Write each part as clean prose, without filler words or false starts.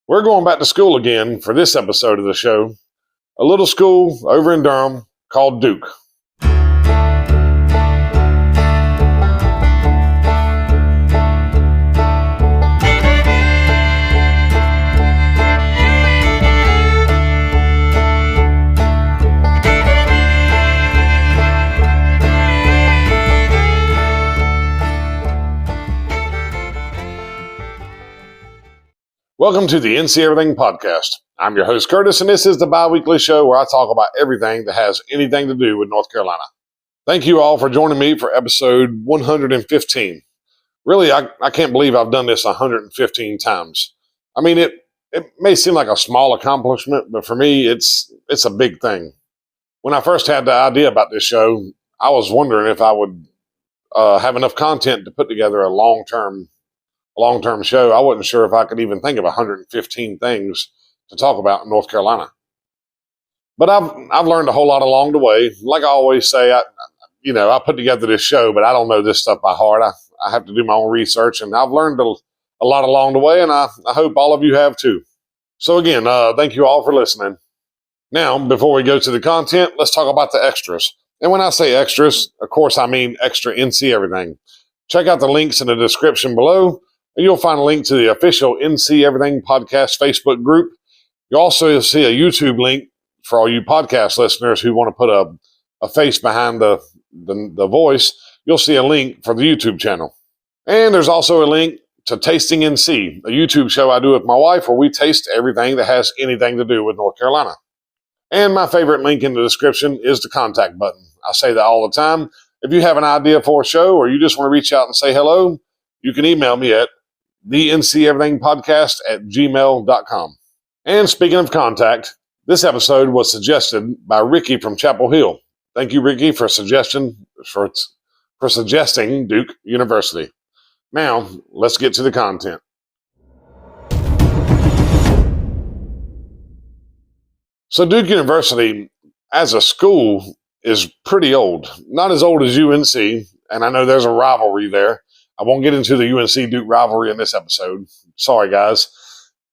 We're going back to school again for this episode of the show. A little school over in Durham called Duke. Welcome to the NC Everything podcast. I'm your host, Curtis, and this is the bi-weekly show where I talk about everything that has anything to do with North Carolina. Thank you all for joining me for episode 115. Really, I can't believe I've done this 115 times. I mean, it may seem like a small accomplishment, but for me, it's a big thing. When I first had the idea about this show, I was wondering if I would have enough content to put together a long-term show. I wasn't sure if I could even think of 115 things to talk about in North Carolina. But I've learned a whole lot along the way. Like I always say, I put together this show, but I don't know this stuff by heart. I have to do my own research, and I've learned a lot along the way, and I hope all of you have too. So again, thank you all for listening. Now, before we go to the content, let's talk about the extras. And when I say extras, of course, I mean extra NC Everything. Check out the links in the description below. And you'll find a link to the official NC Everything Podcast Facebook group. You'll also see a YouTube link for all you podcast listeners who want to put a face behind the voice. You'll see a link for the YouTube channel. And there's also a link to Tasting NC, a YouTube show I do with my wife where we taste everything that has anything to do with North Carolina. And my favorite link in the description is the contact button. I say that all the time. If you have an idea for a show or you just want to reach out and say hello, you can email me at thencEverythingPodcast@gmail.com. And speaking of contact, this episode was suggested by Ricky from Chapel Hill. Thank you, Ricky, for suggesting Duke University. Now, let's get to the content. So Duke University, as a school, is pretty old. Not as old as UNC, and I know there's a rivalry there. I won't get into the UNC-Duke rivalry in this episode. Sorry, guys.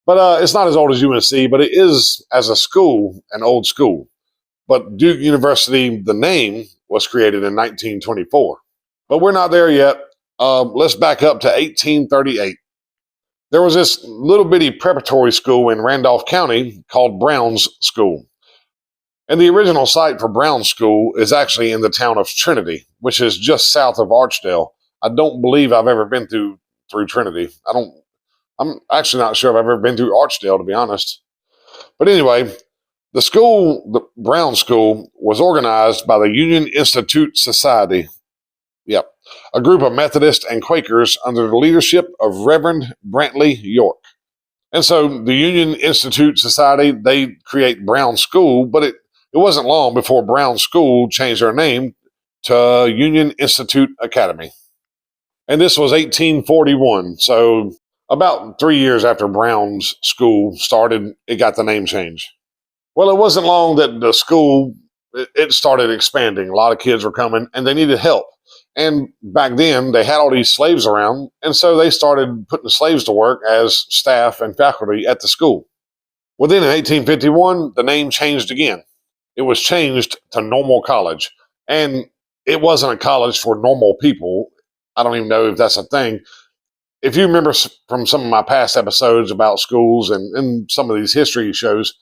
But it's not as old as UNC, but it is, as a school, an old school. But Duke University, the name, was created in 1924. But we're not there yet. Let's back up to 1838. There was this little bitty preparatory school in Randolph County called Brown's School. And the original site for Brown's School is actually in the town of Trinity, which is just south of Archdale. I don't believe I've ever been through Trinity. I'm actually not sure if I've ever been through Archdale, to be honest. But anyway, the Brown School, was organized by the Union Institute Society. Yep. A group of Methodists and Quakers under the leadership of Reverend Brantley York. And so the Union Institute Society, they create Brown School, but it wasn't long before Brown School changed their name to Union Institute Academy. And this was 1841. So about 3 years after Brown's School started, it got the name change. Well, it wasn't long that the school, it started expanding. A lot of kids were coming and they needed help. And back then they had all these slaves around. And so they started putting the slaves to work as staff and faculty at the school. Well, then in 1851, the name changed again. It was changed to Normal College. And it wasn't a college for normal people. I don't even know if that's a thing. If you remember from some of my past episodes about schools and some of these history shows,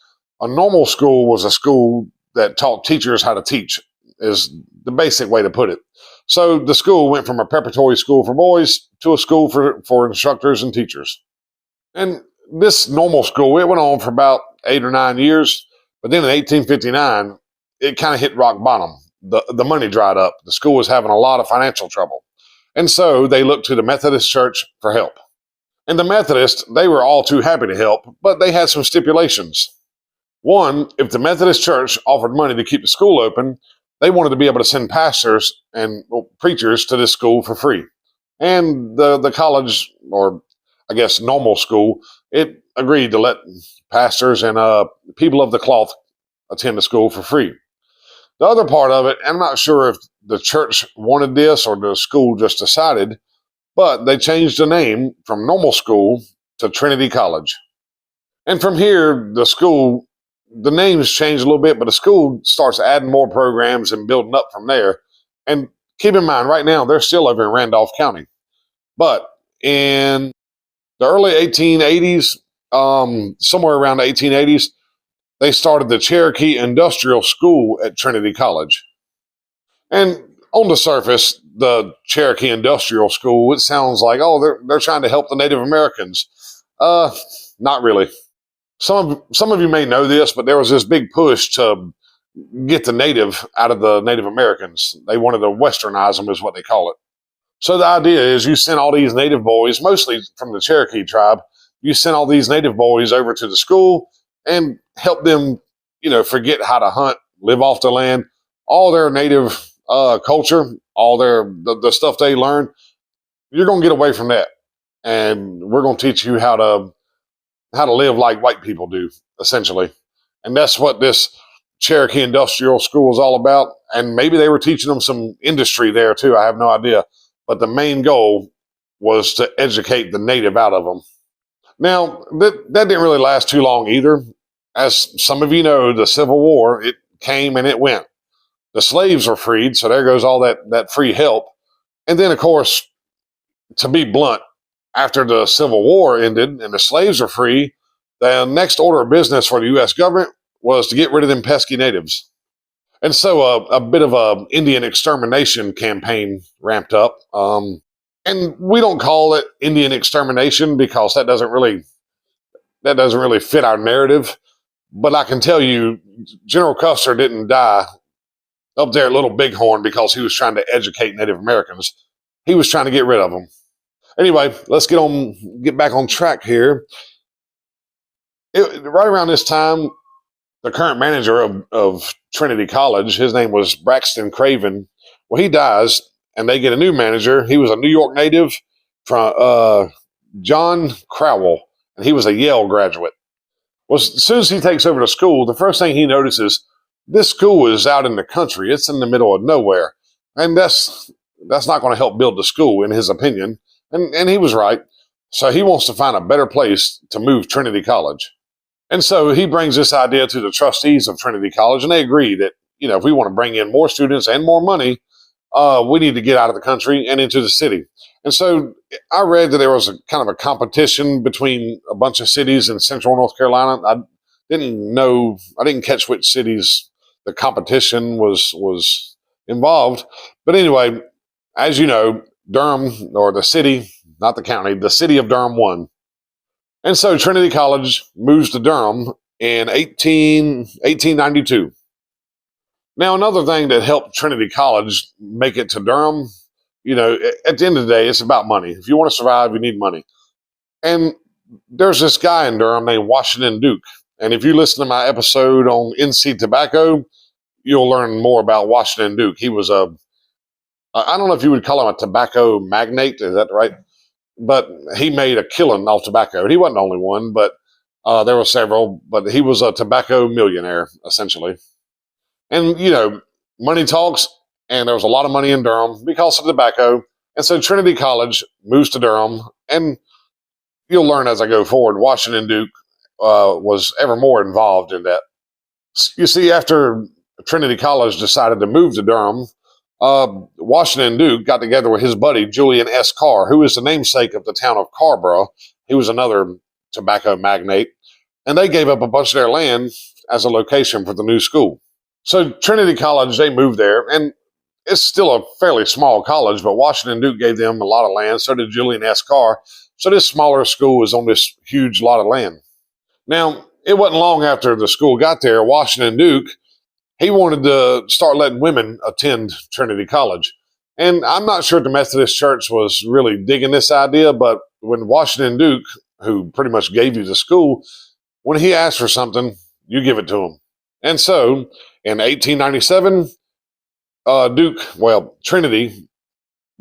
a normal school was a school that taught teachers how to teach, is the basic way to put it. So the school went from a preparatory school for boys to a school for instructors and teachers. And this normal school, it went on for about 8 or 9 years. But then in 1859, it kind of hit rock bottom. The money dried up. The school was having a lot of financial trouble. And so they looked to the Methodist Church for help. And the Methodists, they were all too happy to help, but they had some stipulations. One, if the Methodist Church offered money to keep the school open, they wanted to be able to send pastors and preachers to this school for free. And the college, or I guess normal school, it agreed to let pastors and people of the cloth attend the school for free. The other part of it, I'm not sure if the church wanted this or the school just decided, but they changed the name from normal school to Trinity College. And from here, the names change a little bit, but the school starts adding more programs and building up from there. And keep in mind, right now, they're still over in Randolph County. But in the early 1880s, somewhere around the 1880s, they started the Cherokee Industrial School at Trinity College. And on the surface, the Cherokee Industrial School, it sounds like, oh, they're trying to help the Native Americans. Not really. Some of you may know this, but there was this big push to get the native out of the Native Americans. They wanted to westernize them, is what they call it. So the idea is you send all these native boys, mostly from the Cherokee tribe, you send all these native boys over to the school and help them, forget how to hunt, live off the land, all their native culture, all the stuff they learn. You're going to get away from that, and we're going to teach you how to live like white people do, essentially. And that's what this Cherokee Industrial School is all about. And maybe they were teaching them some industry there too. I have no idea. But the main goal was to educate the native out of them. Now, that didn't really last too long either. As some of you know, the Civil War, it came and it went. The slaves were freed, so there goes all that free help. And then, of course, to be blunt, after the Civil War ended and the slaves were free, the next order of business for the U.S. government was to get rid of them pesky natives. And so a bit of a Indian extermination campaign ramped up. And we don't call it Indian extermination because that doesn't really fit our narrative. But I can tell you, General Custer didn't die up there at Little Bighorn because he was trying to educate Native Americans. He was trying to get rid of them. Anyway, let's get back on track here. Right around this time, the current manager of Trinity College, his name was Braxton Craven. Well, he dies, and they get a new manager. He was a New York native, from John Crowell, and he was a Yale graduate. Well, as soon as he takes over the school, the first thing he notices, this school is out in the country. It's in the middle of nowhere, and that's not going to help build the school, in his opinion. And he was right. So he wants to find a better place to move Trinity College. And so he brings this idea to the trustees of Trinity College, and they agree that, if we want to bring in more students and more money, we need to get out of the country and into the city. And so I read that there was a kind of a competition between a bunch of cities in central North Carolina. I didn't catch which cities the competition was involved. But anyway, as you know, Durham, or the city, not the county, the city of Durham won. And so Trinity College moves to Durham in 1892. Now, another thing that helped Trinity College make it to Durham, at the end of the day, it's about money. If you want to survive, you need money. And there's this guy in Durham named Washington Duke. And if you listen to my episode on NC Tobacco, you'll learn more about Washington Duke. He was I don't know if you would call him a tobacco magnate, is that right? But he made a killing off tobacco. He wasn't the only one, but there were several. But he was a tobacco millionaire, essentially. And, money talks, and there was a lot of money in Durham because of tobacco. And so Trinity College moves to Durham, and you'll learn as I go forward, Washington Duke was ever more involved in that. You see, after Trinity College decided to move to Durham, Washington Duke got together with his buddy, Julian S. Carr, who is the namesake of the town of Carborough. He was another tobacco magnate. And they gave up a bunch of their land as a location for the new school. So Trinity College, they moved there, and it's still a fairly small college, but Washington Duke gave them a lot of land. So did Julian S. Carr. So this smaller school was on this huge lot of land. Now, it wasn't long after the school got there, Washington Duke, he wanted to start letting women attend Trinity College. And I'm not sure the Methodist Church was really digging this idea, but when Washington Duke, who pretty much gave you the school, when he asked for something, you give it to him. And so in 1897, Trinity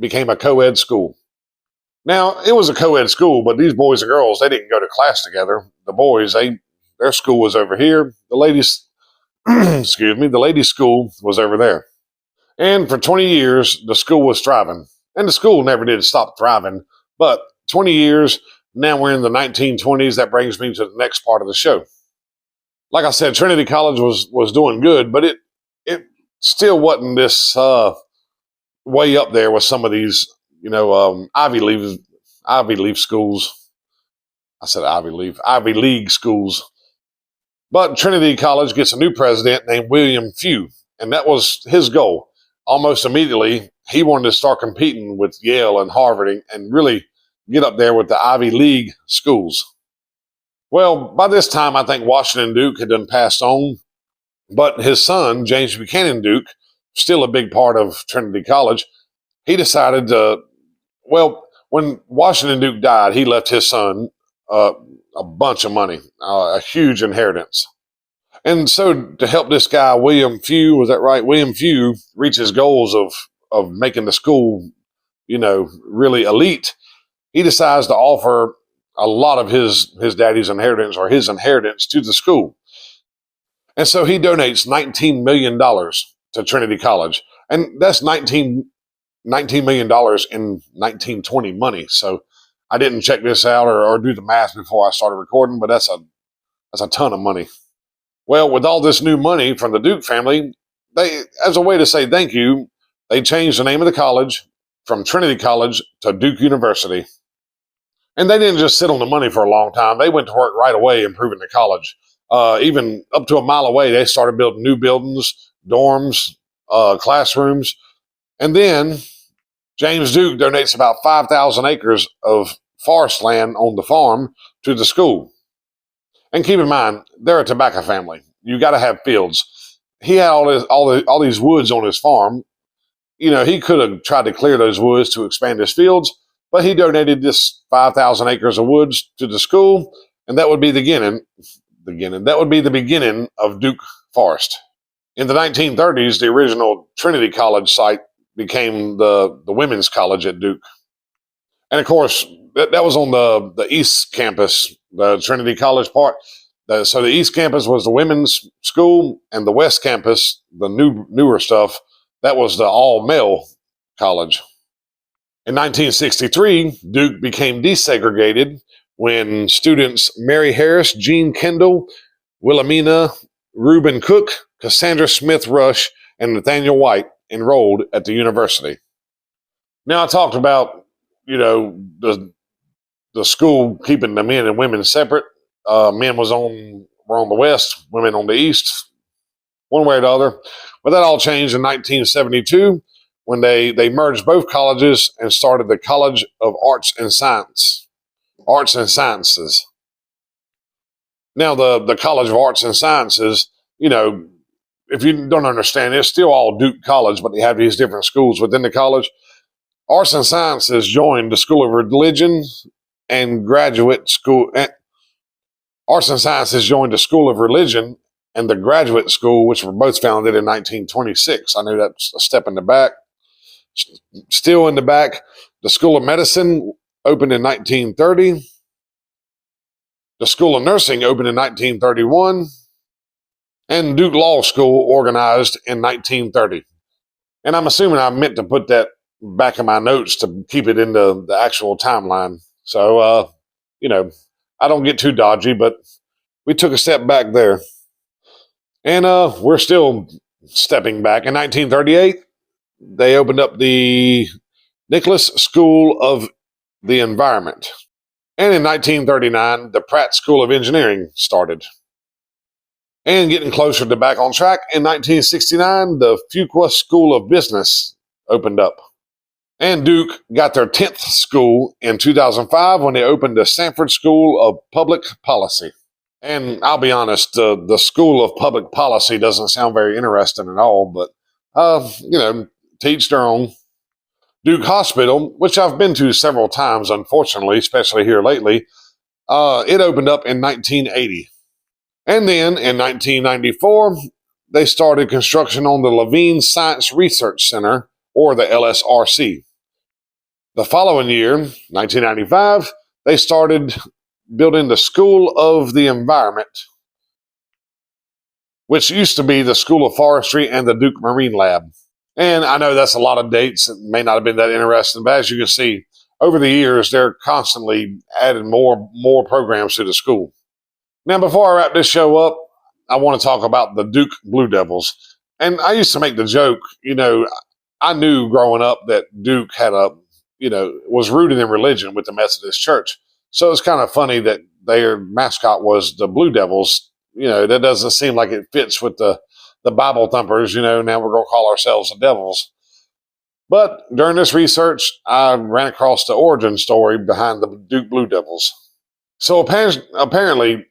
became a co-ed school. Now, it was a co-ed school, but these boys and girls, they didn't go to class together. The boys, their school was over here. The ladies, the ladies' school was over there. And for 20 years, the school was thriving. And the school never did stop thriving. But 20 years, Now we're in the 1920s. That brings me to the next part of the show. Like I said, Trinity College was doing good, but it still wasn't this way up there with some of these, Ivy League schools. I said Ivy League schools. But Trinity College gets a new president named William Few, and that was his goal. Almost immediately, he wanted to start competing with Yale and Harvard and really get up there with the Ivy League schools. Well, by this time, I think Washington Duke had done passed on, but his son, James Buchanan Duke, still a big part of Trinity College, he decided when Washington Duke died, he left his son a bunch of money, a huge inheritance. And so to help this guy, William Few, was that right? William Few reach his goals of making the school, really elite. He decides to offer a lot of his daddy's inheritance or his inheritance to the school. And so he donates $19 million to Trinity College. And that's $19 million in 1920 money. So I didn't check this out or do the math before I started recording, but that's a ton of money. Well, with all this new money from the Duke family, they, as a way to say thank you, they changed the name of the college from Trinity College to Duke University. And they didn't just sit on the money for a long time. They went to work right away improving the college. Even up to a mile away, they started building new buildings, dorms, classrooms. And then James Duke donates about 5,000 acres of forest land on the farm to the school. And keep in mind, they're a tobacco family. You got to have fields. He had all these woods on his farm. He could have tried to clear those woods to expand his fields, but he donated this 5,000 acres of woods to the school, and that would be the beginning of Duke Forest. In the 1930s, the original Trinity College site became the women's college at Duke. And of course, that was on the East Campus, the Trinity College part. So the East Campus was the women's school, and the West Campus, the newer stuff, that was the all-male college. In 1963, Duke became desegregated when students Mary Harris, Jean Kendall, Wilhelmina Reuben Cook, Cassandra Smith Rush, and Nathaniel White enrolled at the university. Now, I talked about, the school keeping the men and women separate. Men were on the west, women on the east, one way or the other. But that all changed in 1972 when they merged both colleges and started the College of Arts and Sciences. Now, the College of Arts and Sciences, if you don't understand, it's still all Duke College, but they have these different schools within the college. Arts and Sciences joined the School of Religion and Graduate School. Arts and Sciences joined the School of Religion and the Graduate School, which were both founded in 1926. I know that's a step in the back. Still in the back, the School of Medicine opened in 1930. The School of Nursing opened in 1931. And Duke Law School organized in 1930. And I'm assuming I meant to put that back in my notes to keep it in the actual timeline. So, I don't get too dodgy, but we took a step back there. And we're still stepping back. In 1938, they opened up the Nicholas School of the Environment. And in 1939, the Pratt School of Engineering started. And getting closer to back on track, in 1969, the Fuqua School of Business opened up. And Duke got their 10th school in 2005 when they opened the Sanford School of Public Policy. And I'll be honest, the School of Public Policy doesn't sound very interesting at all, but, to each their own. Duke Hospital, which I've been to several times, unfortunately, especially here lately, it opened up in 1980. And then in 1994, they started construction on the Levine Science Research Center, or the LSRC. The following year, 1995, they started building the School of the Environment, which used to be the School of Forestry and the Duke Marine Lab. And I know that's a lot of dates. It may not have been that interesting, but as you can see, over the years, they're constantly adding more programs to the school. Now, before I wrap this show up, I want to talk about the Duke Blue Devils. And I used to make the joke, I knew growing up that Duke was rooted in religion with the Methodist Church. So it's kind of funny that their mascot was the Blue Devils. That doesn't seem like it fits with the Bible thumpers. Now we're going to call ourselves the Devils. But during this research, I ran across the origin story behind the Duke Blue Devils. So apparently,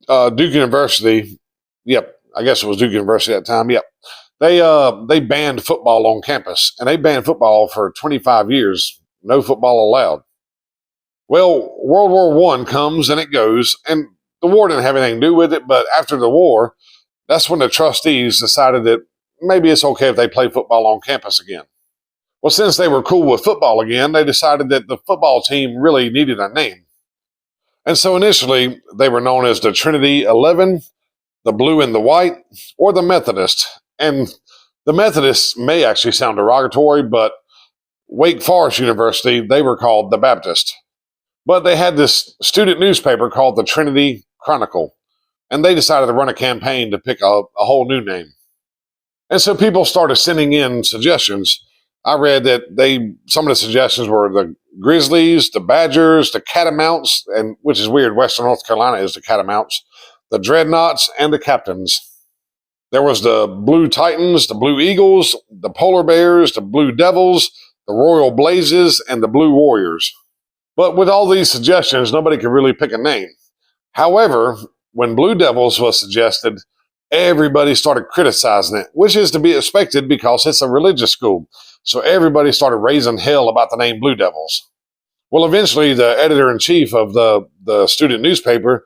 Duke University, yep, I guess it was Duke University at the time, yep. They banned football on campus, and they banned football for 25 years. No football allowed. Well, World War I comes and it goes, and the war didn't have anything to do with it, but after the war, that's when the trustees decided that maybe it's okay if they play football on campus again. Well, since they were cool with football again, they decided that the football team really needed a name. And so initially, they were known as the Trinity 11, the Blue and the White, or the Methodist. And the Methodists may actually sound derogatory, but Wake Forest University, they were called the Baptist. But they had this student newspaper called the Trinity Chronicle, and they decided to run a campaign to pick a whole new name. And so people started sending in suggestions. I read that some of the suggestions were the Grizzlies, the Badgers, the Catamounts, and which is weird, Western North Carolina is the Catamounts, the Dreadnoughts, and the Captains. There was the Blue Titans, the Blue Eagles, the Polar Bears, the Blue Devils, the Royal Blazes, and the Blue Warriors. But with all these suggestions, nobody could really pick a name. However, when Blue Devils was suggested, everybody started criticizing it, which is to be expected because it's a religious school. So everybody started raising hell about the name Blue Devils. Well, eventually the editor-in-chief of the student newspaper,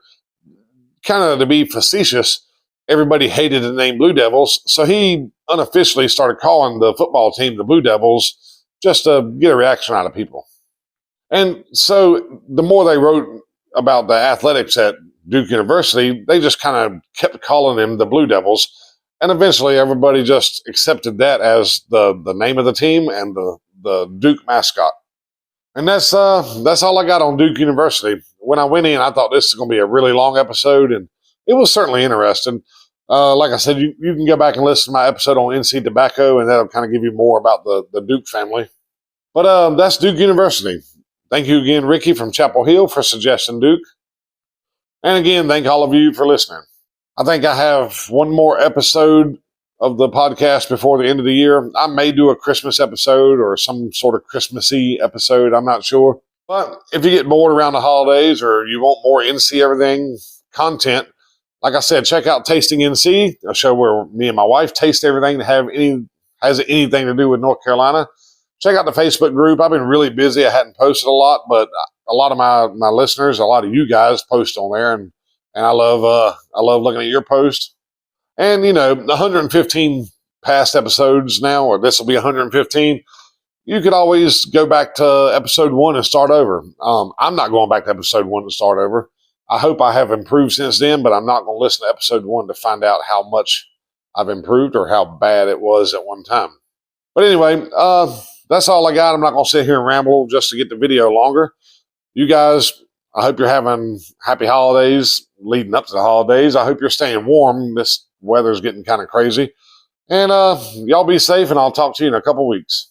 kind of to be facetious, everybody hated the name Blue Devils, so he unofficially started calling the football team the Blue Devils just to get a reaction out of people. And so the more they wrote about the athletics at Duke University, they just kind of kept calling them the Blue Devils. And eventually everybody just accepted that as the name of the team and the Duke mascot. And that's all I got on Duke University. When I went in, I thought this is going to be a really long episode, and it was certainly interesting. Like I said, you can go back and listen to my episode on NC Tobacco, and that'll kind of give you more about the Duke family. But that's Duke University. Thank you again, Ricky from Chapel Hill, for suggesting Duke. And again, thank all of you for listening. I think I have one more episode of the podcast before the end of the year. I may do a Christmas episode or some sort of Christmassy episode. I'm not sure. But if you get bored around the holidays or you want more NC everything content, like I said, check out Tasting NC, a show where me and my wife taste everything that has anything to do with North Carolina. Check out the Facebook group. I've been really busy. I hadn't posted a lot, but a lot of my listeners, a lot of you guys post on there, and I love looking at your posts. And 115 past episodes now, or this will be 115. You could always go back to episode 1 and start over. I'm not going back to episode 1 to start over. I hope I have improved since then, but I'm not going to listen to episode 1 to find out how much I've improved or how bad it was at one time. But anyway, that's all I got. I'm not going to sit here and ramble just to get the video longer. You guys, I hope you're having happy holidays leading up to the holidays. I hope you're staying warm. This weather's getting kind of crazy. And y'all be safe, and I'll talk to you in a couple weeks.